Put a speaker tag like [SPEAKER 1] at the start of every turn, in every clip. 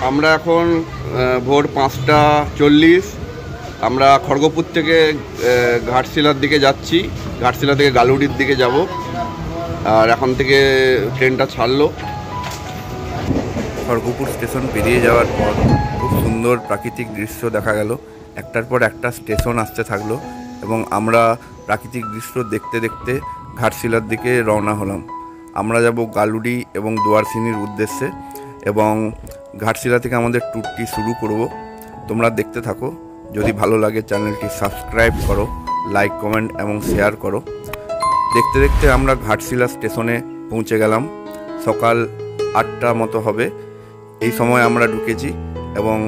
[SPEAKER 1] আমরা এখন ভোর 5:40 আমরা খড়গপুর থেকে ঘাটশিলার দিকে যাচ্ছি। ঘাটশিলা থেকে গালুডির দিকে যাব। আর এখন থেকে ট্রেনটা ছাড়লো। খড়গপুর স্টেশন পেরিয়ে যাওয়ার পর খুব সুন্দর প্রাকৃতিক দৃশ্য দেখা গেল। একটার পর একটা স্টেশন আসতে থাকলো এবং আমরা প্রাকৃতিক দৃশ্য দেখতে দেখতে ঘাটশিলার দিকে রওনা হলাম। আমরা যাব গালুডি এবং দুয়ারসিনির উদ্দেশ্যে এবং ঘাটশিলা থেকে আমাদের ট্যুরটি শুরু করব। তোমরা দেখতে থাকো। যদি ভালো লাগে চ্যানেলটি সাবস্ক্রাইব করো, লাইক, কমেন্ট এবং শেয়ার করো। দেখতে দেখতে আমরা ঘাটশিলা স্টেশনে পৌঁছে গেলাম। সকাল 8টা মতো হবে এই সময় আমরা ঢুকেছি এবং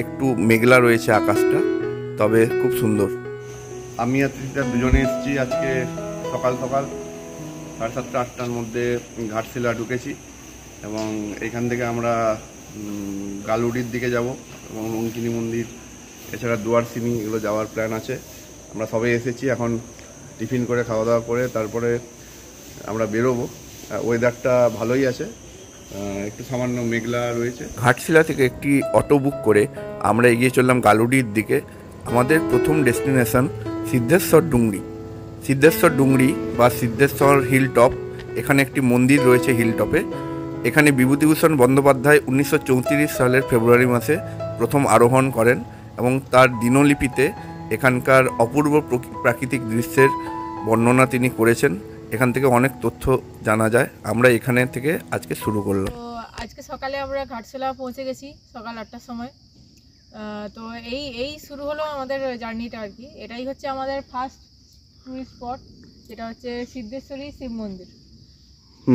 [SPEAKER 1] একটু মেঘলা রয়েছে আকাশটা, তবে খুব সুন্দর। আমি আর তৃষিতা দুজনে এসেছি আজকে সকাল সকাল 7:30 8টার মধ্যে ঘাটশিলা ঢুকেছি এবং এখান থেকে আমরা গালুডির দিকে যাব এবং রঙ্কিনী মন্দির এছাড়া দুয়ারসিনি এগুলো যাওয়ার প্ল্যান আছে। আমরা সবাই এসেছি, এখন টিফিন করে খাওয়া দাওয়া করে তারপরে আমরা বেরোবো। ওয়েদারটা ভালোই আছে, একটু সামান্য মেঘলা রয়েছে। ঘাটশিলা থেকে একটি অটো বুক করে আমরা এগিয়ে চললাম গালুডির দিকে। আমাদের প্রথম ডেস্টিনেশন সিদ্ধেশ্বর ডুংরি। সিদ্ধেশ্বর ডুংরি বা সিদ্ধেশ্বর হিল টপ, এখানে একটি মন্দির রয়েছে হিল টপে। এখানে বিভূতিভূষণ বন্দ্যোপাধ্যায় 1934 সালের ফেব্রুয়ারি মাসে প্রথম আরোহণ করেন এবং তার দিনলিপিতে এখানকার অপূর্ব প্রাকৃতিক দৃশ্যের বর্ণনা তিনি করেছেন। এখান থেকে অনেক তথ্য জানা যায়। আমরা এখানে থেকে আজকে শুরু করলাম।
[SPEAKER 2] তো আজকে সকালে আমরা ঘাটশিলা পৌঁছে গেছি সকাল 8টার সময়। তো এই শুরু হলো আমাদের জার্নিটা আর কি। এটাই হচ্ছে আমাদের ফার্স্ট টুরিস্ট স্পট, যেটা হচ্ছে সিদ্ধেশ্বরী শিব মন্দির। তো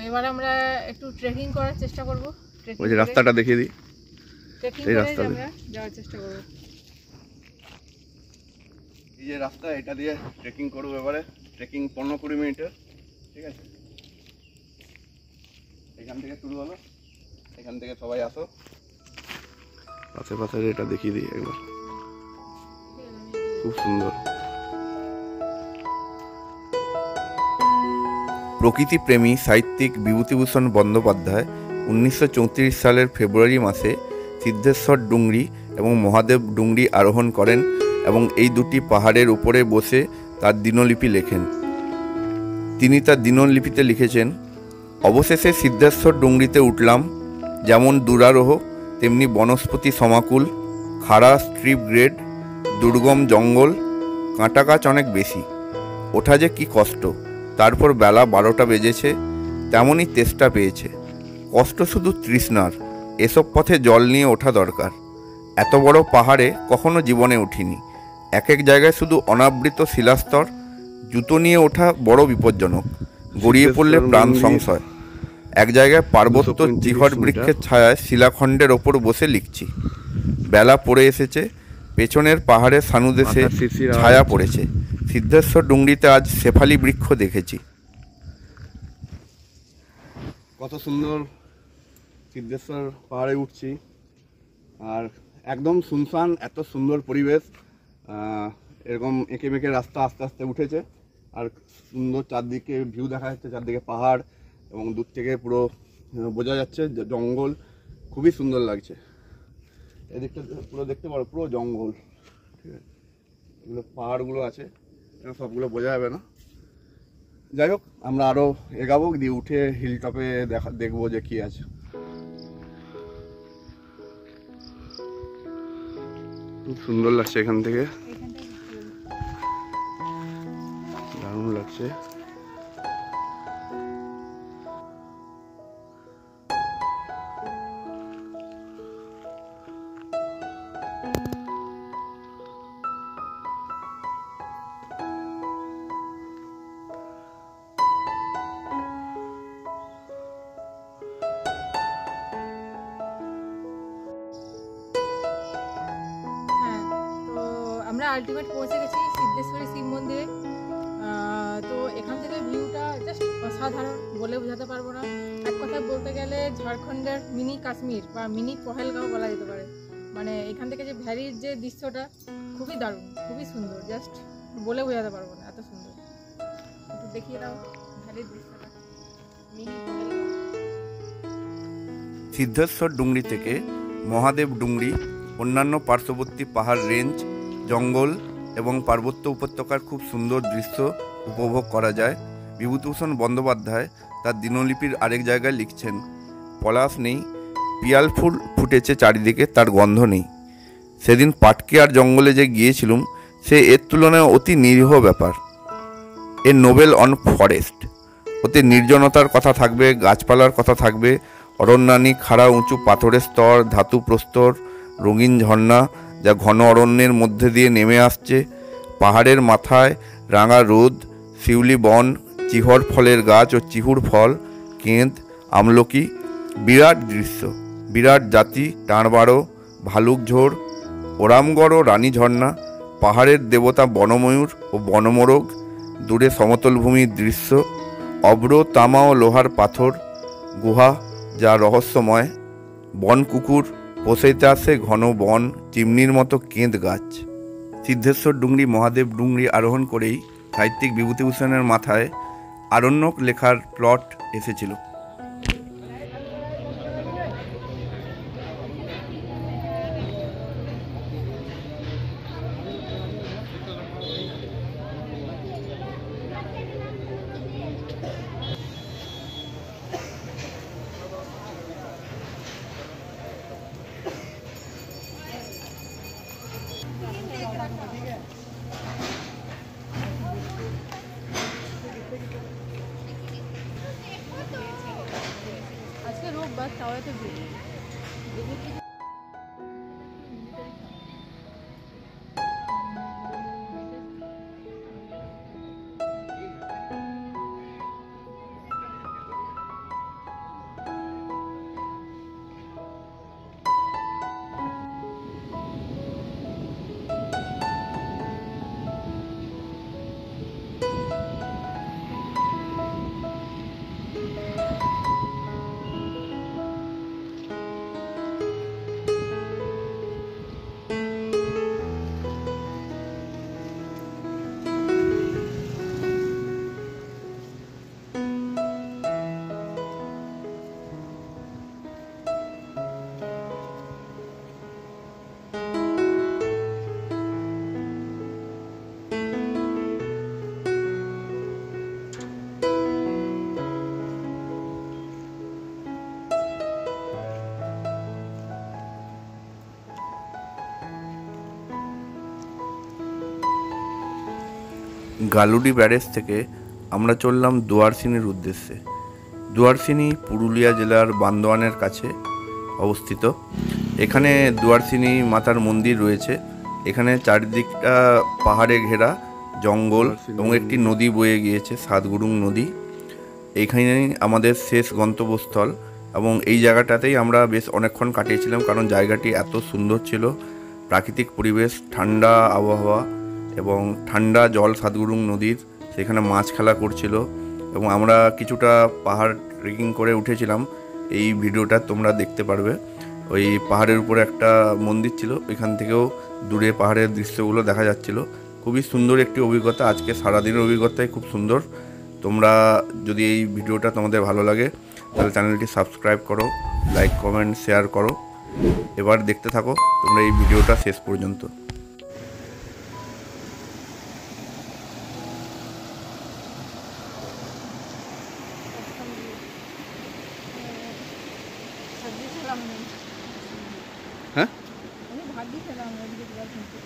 [SPEAKER 2] এবার আমরা একটু ট্রেকিং করার চেষ্টা করব।
[SPEAKER 1] ওই যে রাস্তাটা দেখিয়ে দিই,
[SPEAKER 2] ট্রেকিং করে আমরা যাওয়ার চেষ্টা করব।
[SPEAKER 1] এই যে রাস্তা, এটা দিয়ে ট্রেকিং করব। এবারে ট্রেকিং 15-20 মিনিটের, ঠিক আছে? এখান থেকে শুরু হলো, এখান থেকে সবাই আসো। পাশে পাশে এটা দেখিয়ে দিই একবার, খুব সুন্দর। প্রকৃতিপ্রেমী সাহিত্যিক বিভূতিভূষণ বন্দ্যোপাধ্যায় 1934 সালের ফেব্রুয়ারি মাসে সিদ্ধেশ্বর ডুংরি এবং মহাদেব ডুংরি আরোহণ করেন এবং এই দুটি পাহাড়ের উপরে বসে তার দিনলিপি লেখেন। তিনি তার দিনলিপিতে লিখেছেন, অবশেষে সিদ্ধেশ্বর ডুংরিতে উঠলাম। যেমন দুরারোহ তেমনি বনস্পতি সমাকুল, খাড়া স্ট্রিপ গ্রেড, দুর্গম জঙ্গল, কাঁটা গাছ অনেক বেশি। ওঠা যে কি কষ্ট। তারপর বেলা 12টা বেজেছে, তেমনই তেষ্টা পেয়েছে। কষ্ট শুধু তৃষ্ণার। এসব পথে জল নিয়ে ওঠা দরকার। এত বড় পাহাড়ে কখনো জীবনে উঠিনি। এক এক জায়গায় শুধু অনাবৃত শিলাস্তর। জুতো নিয়ে ওঠা বড় বিপজ্জনক, গড়িয়ে পড়লে প্রাণ সংশয়। এক জায়গায় পার্বত্য চিহট বৃক্ষের ছায়ায় শিলাখণ্ডের ওপর বসে লিখছি। বেলা পড়ে এসেছে, পেছনের পাহাড়ের সানুদেশে ছায়া পড়েছে। সিদ্ধেশ্বর ডুংরিতে আজ শেফালি বৃক্ষ দেখেছি। কত সুন্দর সিদ্ধেশ্বর পাহাড়ে উঠছি, আর একদম শুনশান, এত সুন্দর পরিবেশ। এরকম এঁকে মেঁকে রাস্তা আস্তে আস্তে উঠেছে, আর সুন্দর চারদিকে ভিউ দেখা যাচ্ছে। চারদিকে পাহাড় এবং দূর থেকে পুরো বোঝা যাচ্ছে জঙ্গল, খুবই সুন্দর লাগছে। এদিকটা পুরো দেখতে পারো, পুরো জঙ্গল, ঠিক আছে? এগুলো পাহাড়গুলো আছে, সবগুলো বোঝা যাবে না। যাই হোক, আমরা আরও এগাবো, দিয়ে উঠে হিল টপে দেখবো যে কি আছে। খুব সুন্দর লাগছে এখান থেকে, দারুণ লাগছে।
[SPEAKER 2] আমরা আলটিমেট পৌঁছে গেছি সিদ্ধেশ্বরী শিব মন্দিরে। তো এখান থেকে ভিউটা জাস্ট অসাধারণ, বলে বোঝাতে পারবো না। এক কথায় বলতে গেলে ঝাড়খণ্ডের মিনি কাশ্মীর বা মিনি পহেলগাঁও বলা যেতে পারে। মানে এখান থেকে যে ভ্যালির যে দৃশ্যটা খুবই দারুণ, খুবই সুন্দর, জাস্ট বলে বোঝাতে পারবো না, এত সুন্দর। একটু দেখিয়ে দাও ভ্যালির দৃশ্যটা, মিনি পহেলগাঁও।
[SPEAKER 1] সিদ্ধেশ্বর ডুংরি থেকে মহাদেব ডুংরি, অন্যান্য পার্শ্ববর্তী পাহাড় রেঞ্জ, জঙ্গল এবং পার্বত্য উপত্যকার খুব সুন্দর দৃশ্য উপভোগ করা যায়। বিভূতিভূষণ বন্দ্যোপাধ্যায় তার দিনলিপির আরেক জায়গায় লিখছেন, পলাশ নেই, পিয়াল ফুল ফুটেছে চারিদিকে, তার গন্ধ নেই। সেদিন পাটকেয়ার জঙ্গলে যে গিয়েছিলুম, সে এর তুলনায় অতি নিরীহ ব্যাপার। এ নোবেল অন ফরেস্ট। ওতে নির্জনতার কথা থাকবে, গাছপালার কথা থাকবে, অরণ্যানী, খাড়া উঁচু পাথরের স্তর, ধাতু প্রস্তর, রঙিন ঝর্ণা যা ঘন অরণ্যের মধ্যে দিয়ে নেমে আসছে, পাহাড়ের মাথায় রাঙা রোদ, শিউলি বন, চিহর ফলের গাছ ও চিহুর ফল, কেঁদ, আমলকি, বিরাট দৃশ্য। বিরাট জাতি, টাঁড়বাড়ো, ভালুক ঝোড়, ওরামগড় ও রানী ঝর্ণা, পাহাড়ের দেবতা বনময়ূর ও বনমোরগ, দূরে সমতল ভূমির দৃশ্য, অব্র, তামা ও লোহার পাথর, গুহা যা রহস্যময়, বন কুকুর, পোষাইতে আসে ঘন বন, চিমনির মতো কেঁদ গাছ। সিদ্ধেশ্বর ডুংরি মহাদেব ডুংরি আরোহণ করেই সাহিত্যিক বিভূতিভূষণের মাথায় আরণ্যক লেখার প্লট এসেছিল।
[SPEAKER 2] আজকে রোববার, তাও এত ভিড়। গালুডি ব্যারেজ থেকে আমরা চললাম দুয়ারসিনির উদ্দেশ্যে। দুয়ারসিনি পুরুলিয়া জেলার বান্দোয়ানের কাছে অবস্থিত। এখানে দুয়ারসিনি মাতার মন্দির রয়েছে। এখানে চারিদিকটা পাহাড়ে ঘেরা জঙ্গল এবং একটি নদী বয়ে গিয়েছে, সাতগুরুং নদী। এইখানেই আমাদের শেষ গন্তব্যস্থল এবং এই জায়গাটাতেই আমরা বেশ অনেকক্ষণ কাটিয়েছিলাম, কারণ জায়গাটি এত সুন্দর ছিল। প্রাকৃতিক পরিবেশ, ঠান্ডা আবহাওয়া এবং ঠান্ডা জল সাতগুরুং নদীর, সেখানে মাছ খেলা করছিল এবং আমরা কিছুটা পাহাড় ট্রেকিং করে উঠেছিলাম। এই ভিডিওটা তোমরা দেখতে পারবে। ওই পাহাড়ের উপরে একটা মন্দির ছিল, ওইখান থেকেও দূরে পাহাড়ের দৃশ্যগুলো দেখা যাচ্ছিল। খুবই সুন্দর একটি অভিজ্ঞতা। আজকে সারাদিনের অভিজ্ঞতাই খুব সুন্দর। তোমরা যদি এই ভিডিওটা তোমাদের ভালো লাগে তাহলে চ্যানেলটি সাবস্ক্রাইব করো, লাইক, কমেন্ট, শেয়ার করো। এবার দেখতে থাকো তোমরা এই ভিডিওটা শেষ পর্যন্ত। হ্যাঁ, আমি ভাগ্যি ছিলাম ওদিকে যাওয়ার কিন্তু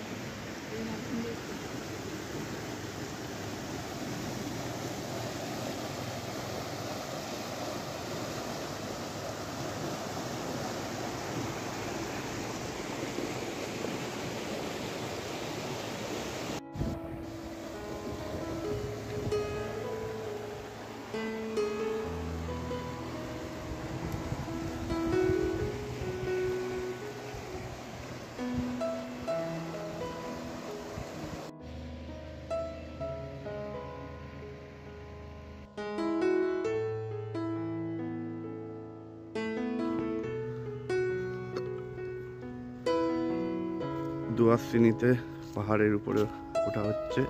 [SPEAKER 2] এই না সুন্দর।
[SPEAKER 1] দুয়ারসিনিতে পাহাড়ের উপরে ওঠা হচ্ছে।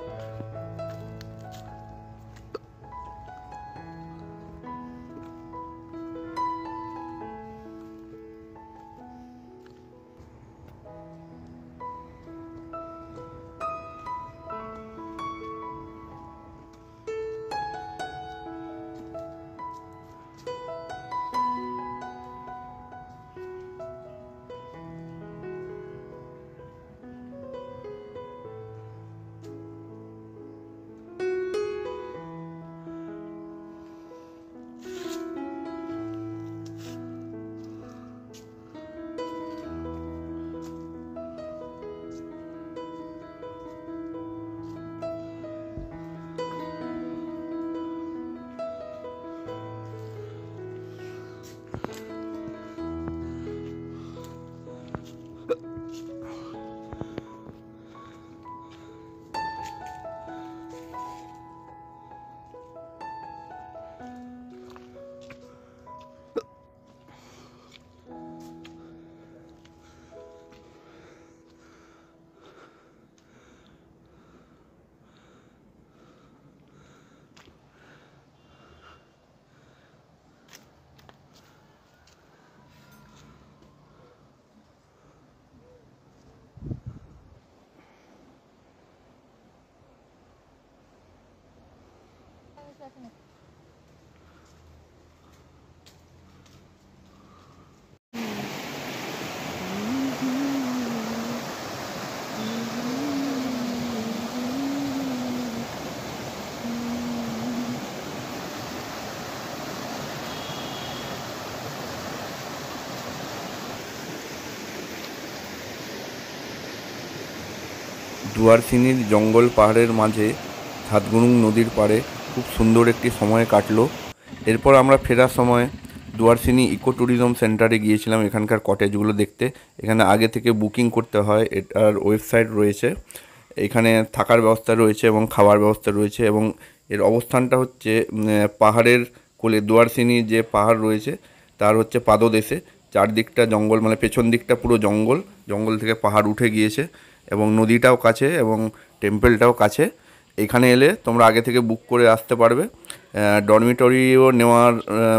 [SPEAKER 2] দেখেন।
[SPEAKER 1] দুয়ারসিনির জঙ্গল পাহাড়ের মাঝে সাতগুরুং নদীর পাড়ে খুব সুন্দর একটি সময় কাটলো। এরপর আমরা ফেরার সময় দুয়ারসিনি ইকো ট্যুরিজম সেন্টারে গিয়েছিলাম এখানকার কটেজগুলো দেখতে। এখানে আগে থেকে বুকিং করতে হয়, এটার ওয়েবসাইট রয়েছে, এখানে থাকার ব্যবস্থা রয়েছে এবং খাওয়ার ব্যবস্থা রয়েছে। এবং এর অবস্থানটা হচ্ছে পাহাড়ের কোলে, দুয়ারসিনি যে পাহাড় রয়েছে তার হচ্ছে পাদদেশে। চারদিকটা জঙ্গল, মানে পেছন দিকটা পুরো জঙ্গল, জঙ্গল থেকে পাহাড় উঠে গিয়েছে এবং নদীটাও কাছে এবং টেম্পলটাও কাছে। এখানে এলে তোমরা আগে থেকে বুক করে আসতে পারবে। ডরমিটরিও নেওয়ার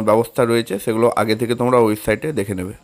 [SPEAKER 1] ব্যবস্থা রয়েছে, সেগুলো আগে থেকে তোমরা ওয়েবসাইটে দেখে নেবে।